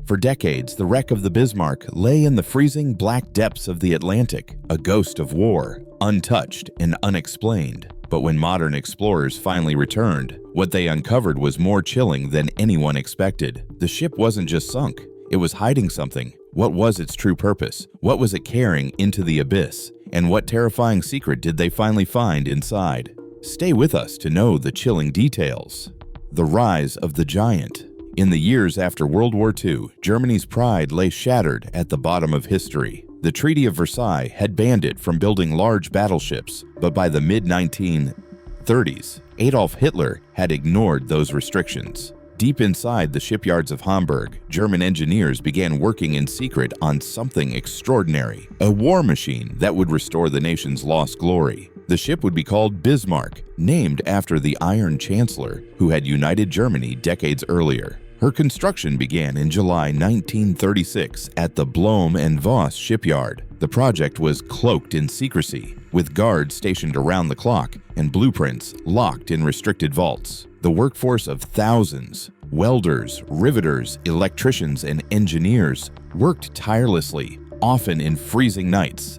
For decades, the wreck of the Bismarck lay in the freezing black depths of the Atlantic, a ghost of war, untouched and unexplained. But when modern explorers finally returned, what they uncovered was more chilling than anyone expected. The ship wasn't just sunk, it was hiding something. What was its true purpose? What was it carrying into the abyss? And what terrifying secret did they finally find inside? Stay with us to know the chilling details. The rise of the giant. In the years after World War II, Germany's pride lay shattered at the bottom of history. The Treaty of Versailles had banned it from building large battleships, but by the mid-1930s, Adolf Hitler had ignored those restrictions. Deep inside the shipyards of Hamburg, German engineers began working in secret on something extraordinary, a war machine that would restore the nation's lost glory. The ship would be called Bismarck, named after the Iron Chancellor who had united Germany decades earlier. Her construction began in July 1936 at the Blohm & Voss shipyard. The project was cloaked in secrecy, with guards stationed around the clock and blueprints locked in restricted vaults. The workforce of thousands, welders, riveters, electricians, and engineers worked tirelessly, often in freezing nights.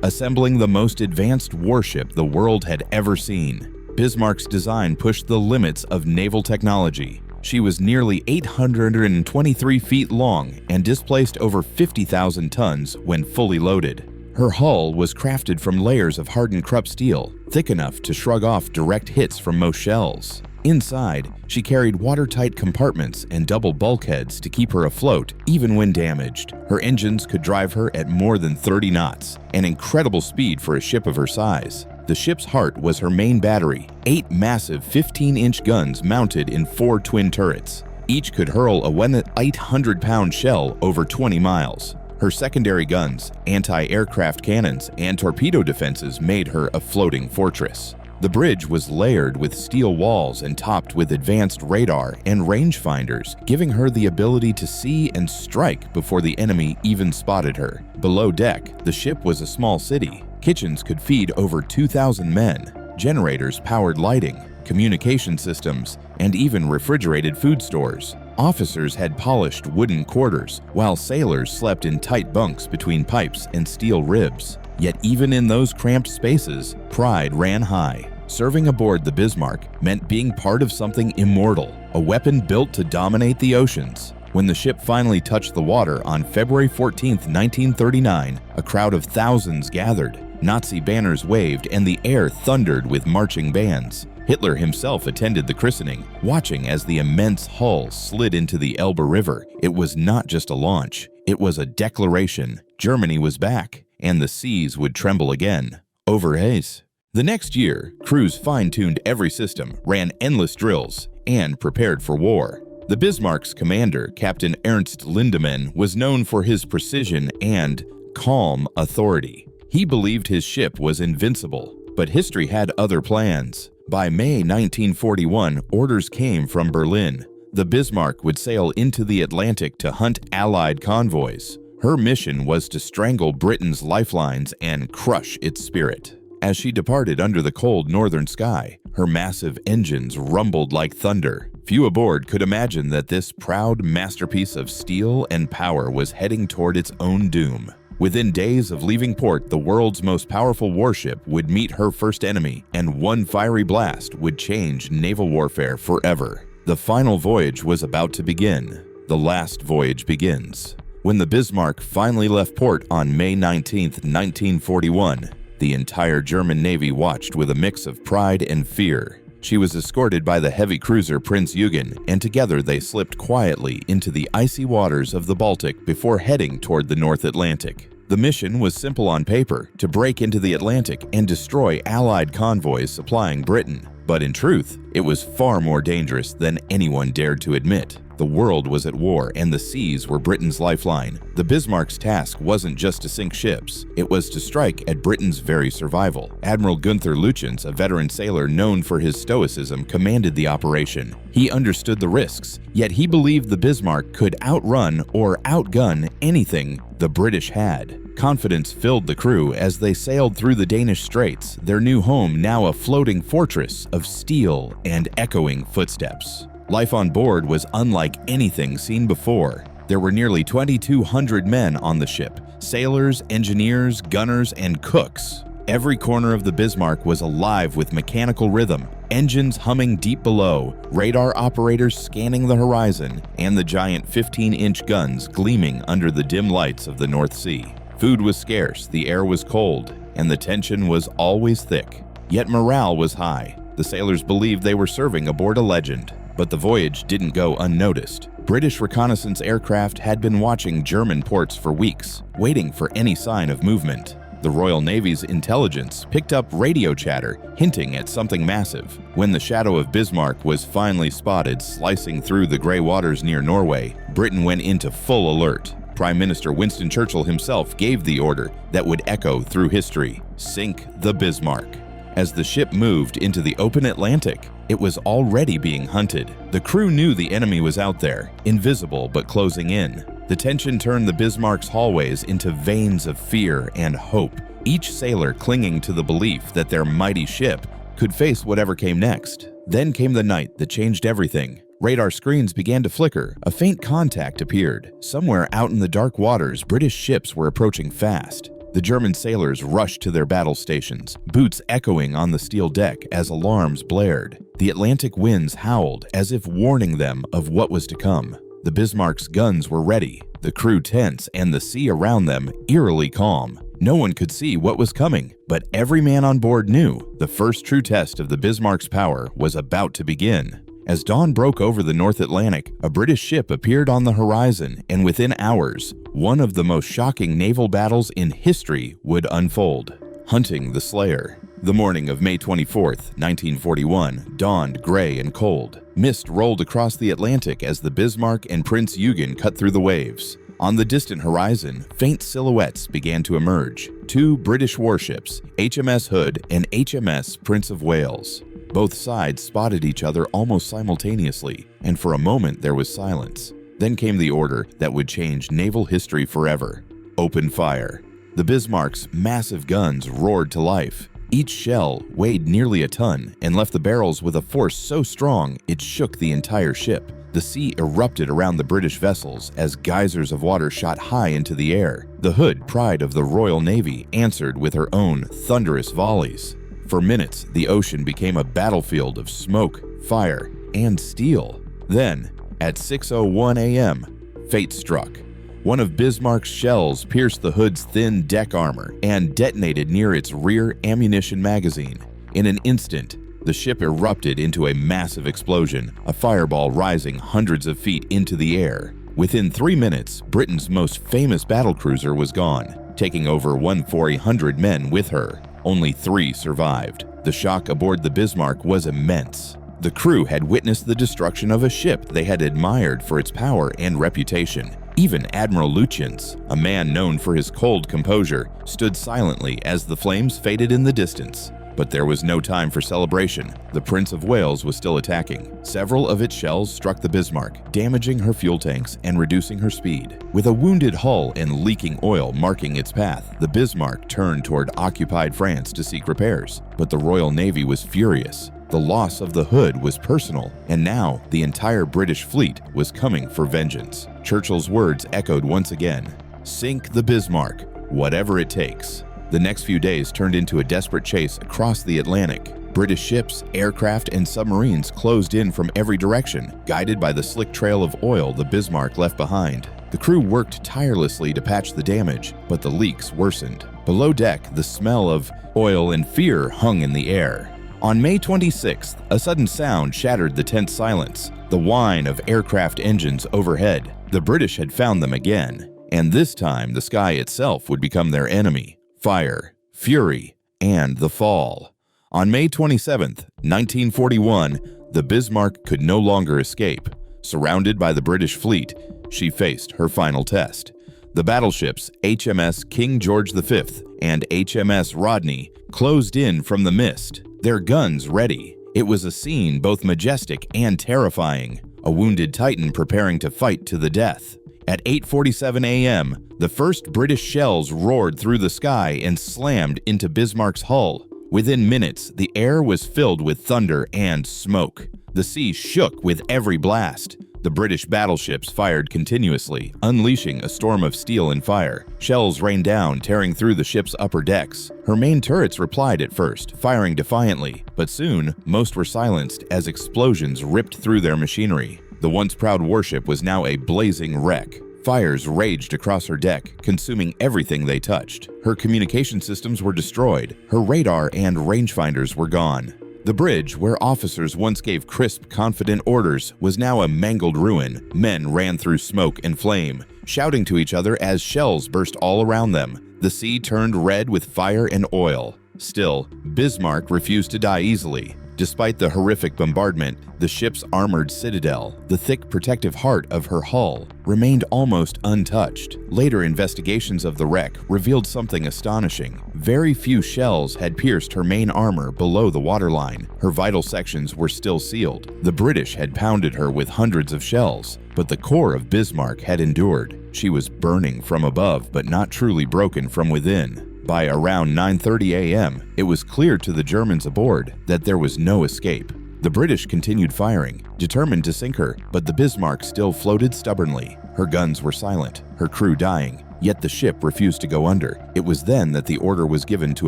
Assembling the most advanced warship the world had ever seen. Bismarck's design pushed the limits of naval technology. She was nearly 823 feet long and displaced over 50,000 tons when fully loaded. Her hull was crafted from layers of hardened Krupp steel, thick enough to shrug off direct hits from most shells. Inside, she carried watertight compartments and double bulkheads to keep her afloat even when damaged. Her engines could drive her at more than 30 knots, an incredible speed for a ship of her size. The ship's heart was her main battery, 8 massive 15-inch guns mounted in 4 twin turrets. Each could hurl a 800-pound shell over 20 miles. Her secondary guns, anti-aircraft cannons, and torpedo defenses made her a floating fortress. The bridge was layered with steel walls and topped with advanced radar and rangefinders, giving her the ability to see and strike before the enemy even spotted her. Below deck, the ship was a small city. Kitchens could feed over 2,000 men. Generators powered lighting, communication systems, and even refrigerated food stores. Officers had polished wooden quarters, while sailors slept in tight bunks between pipes and steel ribs. Yet even in those cramped spaces, pride ran high. Serving aboard the Bismarck meant being part of something immortal, a weapon built to dominate the oceans. When the ship finally touched the water on February 14, 1939, a crowd of thousands gathered. Nazi banners waved and the air thundered with marching bands. Hitler himself attended the christening, watching as the immense hull slid into the Elbe River. It was not just a launch, it was a declaration. Germany was back, and the seas would tremble again. Over Hayes. The next year, crews fine-tuned every system, ran endless drills, and prepared for war. The Bismarck's commander, Captain Ernst Lindemann, was known for his precision and calm authority. He believed his ship was invincible, but history had other plans. By May 1941, orders came from Berlin. The Bismarck would sail into the Atlantic to hunt Allied convoys. Her mission was to strangle Britain's lifelines and crush its spirit. As she departed under the cold northern sky, her massive engines rumbled like thunder. Few aboard could imagine that this proud masterpiece of steel and power was heading toward its own doom. Within days of leaving port, the world's most powerful warship would meet her first enemy, and one fiery blast would change naval warfare forever. The final voyage was about to begin. The last voyage begins. When the Bismarck finally left port on May 19, 1941, the entire German Navy watched with a mix of pride and fear. She was escorted by the heavy cruiser Prinz Eugen, and together they slipped quietly into the icy waters of the Baltic before heading toward the North Atlantic. The mission was simple on paper, to break into the Atlantic and destroy Allied convoys supplying Britain. But in truth, it was far more dangerous than anyone dared to admit. The world was at war, and the seas were Britain's lifeline. The Bismarck's task wasn't just to sink ships, it was to strike at Britain's very survival. Admiral Gunther Lütjens, a veteran sailor known for his stoicism, commanded the operation. He understood the risks, yet he believed the Bismarck could outrun or outgun anything the British had. Confidence filled the crew as they sailed through the Danish Straits, their new home now a floating fortress of steel and echoing footsteps. Life on board was unlike anything seen before. There were nearly 2,200 men on the ship: sailors, engineers, gunners, and cooks. Every corner of the Bismarck was alive with mechanical rhythm, engines humming deep below, radar operators scanning the horizon, and the giant 15-inch guns gleaming under the dim lights of the North Sea. Food was scarce, the air was cold, and the tension was always thick. Yet morale was high. The sailors believed they were serving aboard a legend. But the voyage didn't go unnoticed. British reconnaissance aircraft had been watching German ports for weeks, waiting for any sign of movement. The Royal Navy's intelligence picked up radio chatter hinting at something massive. When the shadow of Bismarck was finally spotted slicing through the gray waters near Norway, Britain went into full alert. Prime Minister Winston Churchill himself gave the order that would echo through history: sink the Bismarck. As the ship moved into the open Atlantic, it was already being hunted. The crew knew the enemy was out there, invisible but closing in. The tension turned the Bismarck's hallways into veins of fear and hope, each sailor clinging to the belief that their mighty ship could face whatever came next. Then came the night that changed everything. Radar screens began to flicker. A faint contact appeared. Somewhere out in the dark waters, British ships were approaching fast. The German sailors rushed to their battle stations, boots echoing on the steel deck as alarms blared. The Atlantic winds howled as if warning them of what was to come. The Bismarck's guns were ready, the crew tense, and the sea around them eerily calm. No one could see what was coming, but every man on board knew the first true test of the Bismarck's power was about to begin. As dawn broke over the North Atlantic, a British ship appeared on the horizon, and within hours, one of the most shocking naval battles in history would unfold. Hunting the Slayer. The morning of May 24, 1941, dawned gray and cold. Mist rolled across the Atlantic as the Bismarck and Prince Eugen cut through the waves. On the distant horizon, faint silhouettes began to emerge. Two British warships, HMS Hood and HMS Prince of Wales. Both sides spotted each other almost simultaneously, and for a moment there was silence. Then came the order that would change naval history forever: open fire. The Bismarck's massive guns roared to life. Each shell weighed nearly a ton and left the barrels with a force so strong it shook the entire ship. The sea erupted around the British vessels as geysers of water shot high into the air. The Hood, pride of the Royal Navy, answered with her own thunderous volleys. For minutes, the ocean became a battlefield of smoke, fire, and steel. Then, at 6:01 a.m., fate struck. One of Bismarck's shells pierced the Hood's thin deck armor and detonated near its rear ammunition magazine. In an instant, the ship erupted into a massive explosion, a fireball rising hundreds of feet into the air. Within 3 minutes, Britain's most famous battlecruiser was gone, taking over 1,400 men with her. Only 3 survived. The shock aboard the Bismarck was immense. The crew had witnessed the destruction of a ship they had admired for its power and reputation. Even Admiral Lutyens, a man known for his cold composure, stood silently as the flames faded in the distance. But there was no time for celebration. The Prince of Wales was still attacking. Several of its shells struck the Bismarck, damaging her fuel tanks and reducing her speed. With a wounded hull and leaking oil marking its path, the Bismarck turned toward occupied France to seek repairs. But the Royal Navy was furious. The loss of the Hood was personal, and now the entire British fleet was coming for vengeance. Churchill's words echoed once again: "Sink the Bismarck, whatever it takes." The next few days turned into a desperate chase across the Atlantic. British ships, aircraft, and submarines closed in from every direction, guided by the slick trail of oil the Bismarck left behind. The crew worked tirelessly to patch the damage, but the leaks worsened. Below deck, the smell of oil and fear hung in the air. On May 26th, a sudden sound shattered the tense silence: the whine of aircraft engines overhead. The British had found them again, and this time the sky itself would become their enemy. Fire, fury, and the fall. On May 27th, 1941, the Bismarck could no longer escape. Surrounded by the British fleet, she faced her final test. The battleships HMS King George V and HMS Rodney closed in from the mist, their guns ready. It was a scene both majestic and terrifying, a wounded Titan preparing to fight to the death. At 8:47 a.m., the first British shells roared through the sky and slammed into Bismarck's hull. Within minutes, the air was filled with thunder and smoke. The sea shook with every blast. The British battleships fired continuously, unleashing a storm of steel and fire. Shells rained down, tearing through the ship's upper decks. Her main turrets replied at first, firing defiantly, but soon most were silenced as explosions ripped through their machinery. The once proud warship was now a blazing wreck. Fires raged across her deck, consuming everything they touched. Her communication systems were destroyed. Her radar and rangefinders were gone. The bridge, where officers once gave crisp, confident orders, was now a mangled ruin. Men ran through smoke and flame, shouting to each other as shells burst all around them. The sea turned red with fire and oil. Still, Bismarck refused to die easily. Despite the horrific bombardment, the ship's armored citadel, the thick protective heart of her hull, remained almost untouched. Later investigations of the wreck revealed something astonishing. Very few shells had pierced her main armor below the waterline. Her vital sections were still sealed. The British had pounded her with hundreds of shells, but the core of Bismarck had endured. She was burning from above, but not truly broken from within. By around 9:30 a.m., it was clear to the Germans aboard that there was no escape. The British continued firing, determined to sink her, but the Bismarck still floated stubbornly. Her guns were silent, her crew dying, yet the ship refused to go under. It was then that the order was given to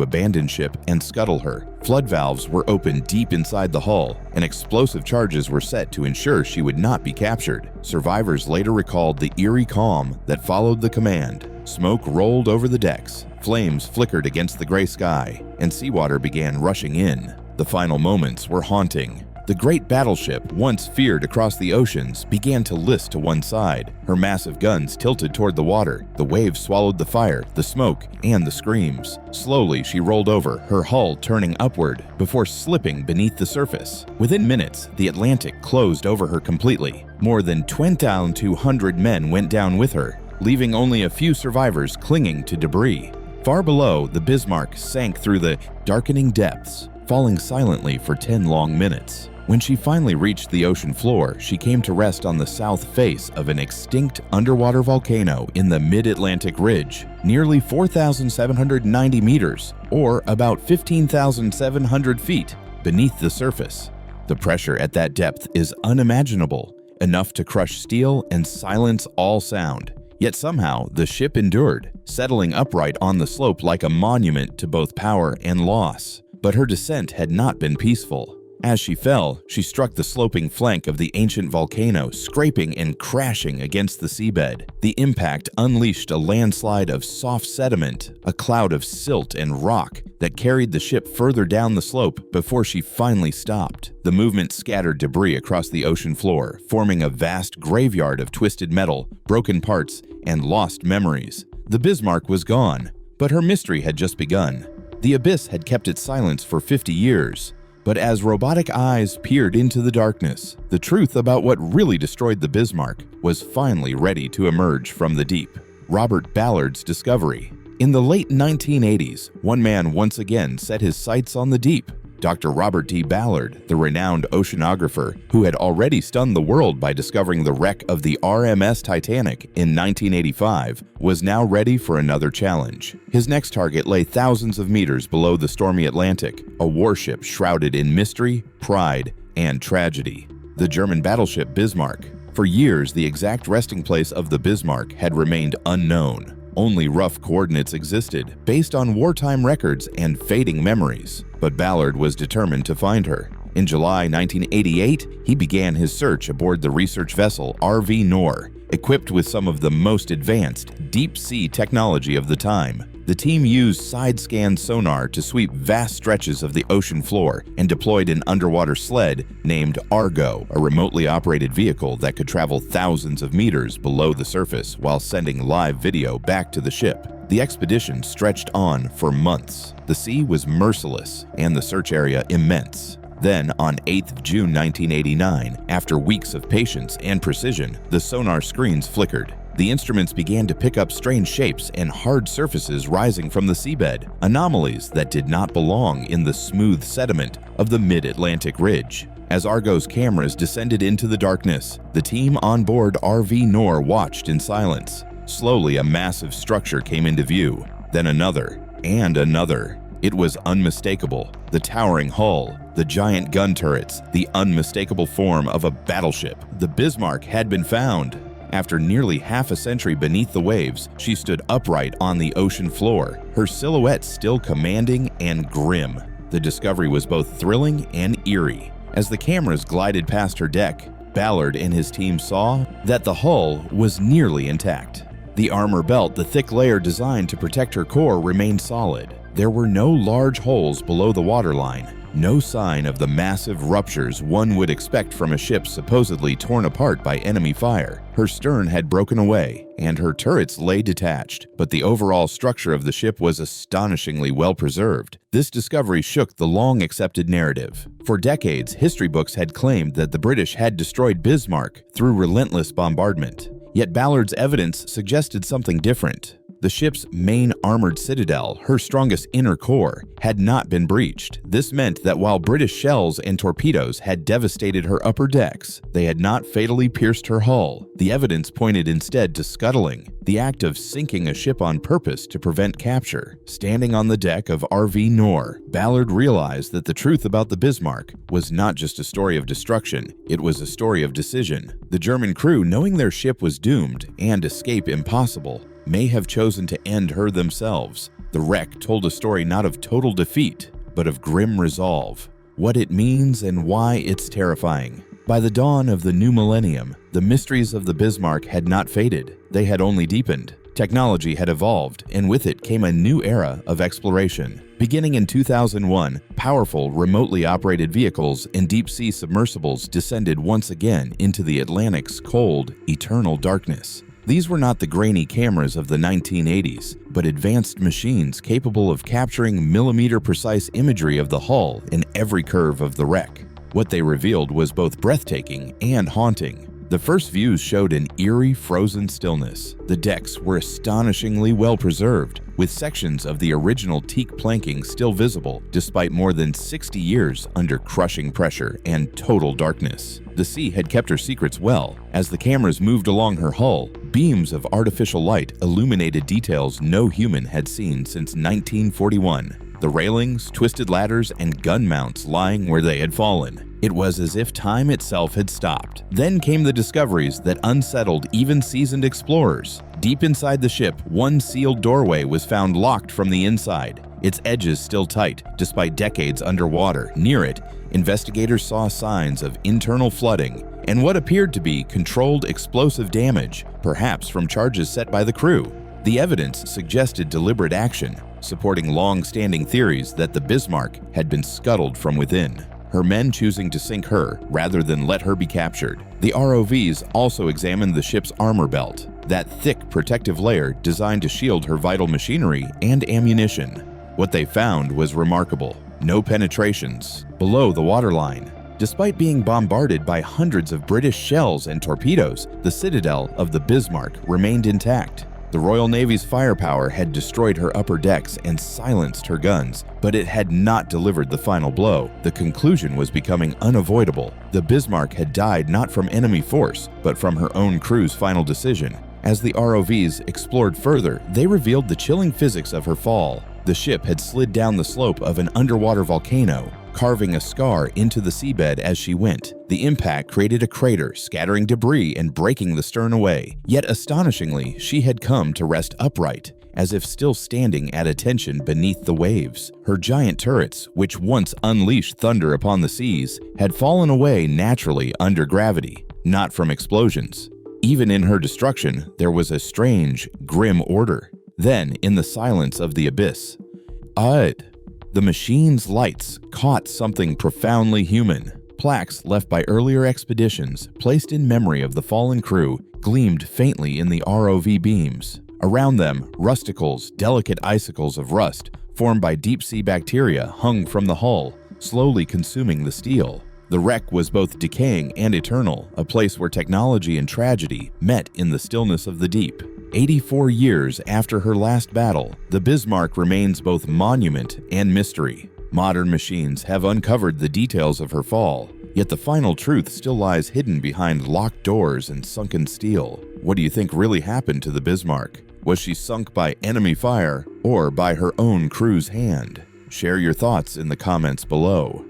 abandon ship and scuttle her. Flood valves were opened deep inside the hull, and explosive charges were set to ensure she would not be captured. Survivors later recalled the eerie calm that followed the command. Smoke rolled over the decks, flames flickered against the gray sky, and seawater began rushing in. The final moments were haunting. The great battleship, once feared across the oceans, began to list to one side. Her massive guns tilted toward the water. The waves swallowed the fire, the smoke, and the screams. Slowly, she rolled over, her hull turning upward, before slipping beneath the surface. Within minutes, the Atlantic closed over her completely. More than 2,200 men went down with her, leaving only a few survivors clinging to debris. Far below, the Bismarck sank through the darkening depths, falling silently for 10 long minutes. When she finally reached the ocean floor, she came to rest on the south face of an extinct underwater volcano in the mid-Atlantic ridge, nearly 4,790 meters, or about 15,700 feet, beneath the surface. The pressure at that depth is unimaginable, enough to crush steel and silence all sound. Yet somehow, the ship endured, settling upright on the slope like a monument to both power and loss. But her descent had not been peaceful. As she fell, she struck the sloping flank of the ancient volcano, scraping and crashing against the seabed. The impact unleashed a landslide of soft sediment, a cloud of silt and rock that carried the ship further down the slope before she finally stopped. The movement scattered debris across the ocean floor, forming a vast graveyard of twisted metal, broken parts, and lost memories. The Bismarck was gone, but her mystery had just begun. The abyss had kept its silence for 50 years. But as robotic eyes peered into the darkness, the truth about what really destroyed the Bismarck was finally ready to emerge from the deep. Robert Ballard's discovery. In the late 1980s, one man once again set his sights on the deep. Dr. Robert D. Ballard, the renowned oceanographer who had already stunned the world by discovering the wreck of the RMS Titanic in 1985, was now ready for another challenge. His next target lay thousands of meters below the stormy Atlantic, a warship shrouded in mystery, pride, and tragedy. The German battleship Bismarck. For years, the exact resting place of the Bismarck had remained unknown. Only rough coordinates existed, based on wartime records and fading memories. But Ballard was determined to find her. In July 1988, he began his search aboard the research vessel RV Nor, equipped with some of the most advanced deep-sea technology of the time. The team used side-scan sonar to sweep vast stretches of the ocean floor and deployed an underwater sled named Argo, a remotely operated vehicle that could travel thousands of meters below the surface while sending live video back to the ship. The expedition stretched on for months. The sea was merciless and the search area immense. Then, on 8th June 1989, after weeks of patience and precision, the sonar screens flickered. The instruments began to pick up strange shapes and hard surfaces rising from the seabed, anomalies that did not belong in the smooth sediment of the mid-Atlantic ridge. As Argo's cameras descended into the darkness, the team on board RV Nor watched in silence. Slowly, a massive structure came into view, then another, and another. It was unmistakable. The towering hull, the giant gun turrets, the unmistakable form of a battleship. The Bismarck had been found. After nearly half a century beneath the waves, she stood upright on the ocean floor, her silhouette still commanding and grim. The discovery was both thrilling and eerie. As the cameras glided past her deck, Ballard and his team saw that the hull was nearly intact. The armor belt, the thick layer designed to protect her core, remained solid. There were no large holes below the waterline, no sign of the massive ruptures one would expect from a ship supposedly torn apart by enemy fire. Her stern had broken away, and her turrets lay detached, but the overall structure of the ship was astonishingly well preserved. This discovery shook the long-accepted narrative. For decades, history books had claimed that the British had destroyed Bismarck through relentless bombardment. Yet Ballard's evidence suggested something different. The ship's main armored citadel, her strongest inner core, had not been breached. This meant that while British shells and torpedoes had devastated her upper decks, they had not fatally pierced her hull. The evidence pointed instead to scuttling, the act of sinking a ship on purpose to prevent capture. Standing on the deck of RV Nor, Ballard realized that the truth about the Bismarck was not just a story of destruction, it was a story of decision. The German crew, knowing their ship was doomed and escape impossible, may have chosen to end her themselves. The wreck told a story not of total defeat, but of grim resolve. What it means and why it's terrifying. By the dawn of the new millennium, the mysteries of the Bismarck had not faded, they had only deepened. Technology had evolved, and with it came a new era of exploration. Beginning in 2001, powerful, remotely operated vehicles and deep-sea submersibles descended once again into the Atlantic's cold, eternal darkness. These were not the grainy cameras of the 1980s, but advanced machines capable of capturing millimeter-precise imagery of the hull in every curve of the wreck. What they revealed was both breathtaking and haunting. The first views showed an eerie, frozen stillness. The decks were astonishingly well preserved, with sections of the original teak planking still visible, despite more than 60 years under crushing pressure and total darkness. The sea had kept her secrets well. As the cameras moved along her hull, beams of artificial light illuminated details no human had seen since 1941. The railings, twisted ladders, and gun mounts lying where they had fallen. It was as if time itself had stopped. Then came the discoveries that unsettled even seasoned explorers. Deep inside the ship, one sealed doorway was found locked from the inside, its edges still tight, despite decades underwater. Near it, investigators saw signs of internal flooding and what appeared to be controlled explosive damage, perhaps from charges set by the crew. The evidence suggested deliberate action, supporting long-standing theories that the Bismarck had been scuttled from within, her men choosing to sink her rather than let her be captured. The ROVs also examined the ship's armor belt, that thick protective layer designed to shield her vital machinery and ammunition. What they found was remarkable. No penetrations below the waterline. Despite being bombarded by hundreds of British shells and torpedoes, the citadel of the Bismarck remained intact. The Royal Navy's firepower had destroyed her upper decks and silenced her guns, but it had not delivered the final blow. The conclusion was becoming unavoidable. The Bismarck had died not from enemy force, but from her own crew's final decision. As the ROVs explored further, they revealed the chilling physics of her fall. The ship had slid down the slope of an underwater volcano, carving a scar into the seabed as she went. The impact created a crater, scattering debris and breaking the stern away. Yet astonishingly, she had come to rest upright, as if still standing at attention beneath the waves. Her giant turrets, which once unleashed thunder upon the seas, had fallen away naturally under gravity, not from explosions. Even in her destruction, there was a strange, grim order. Then, in the silence of the abyss, the machine's lights caught something profoundly human. Plaques left by earlier expeditions, placed in memory of the fallen crew, gleamed faintly in the ROV beams. Around them, rusticles, delicate icicles of rust, formed by deep-sea bacteria, hung from the hull, slowly consuming the steel. The wreck was both decaying and eternal, a place where technology and tragedy met in the stillness of the deep. 84 years after her last battle, the Bismarck remains both monument and mystery. Modern machines have uncovered the details of her fall, yet the final truth still lies hidden behind locked doors and sunken steel. What do you think really happened to the Bismarck? Was she sunk by enemy fire or by her own crew's hand? Share your thoughts in the comments below.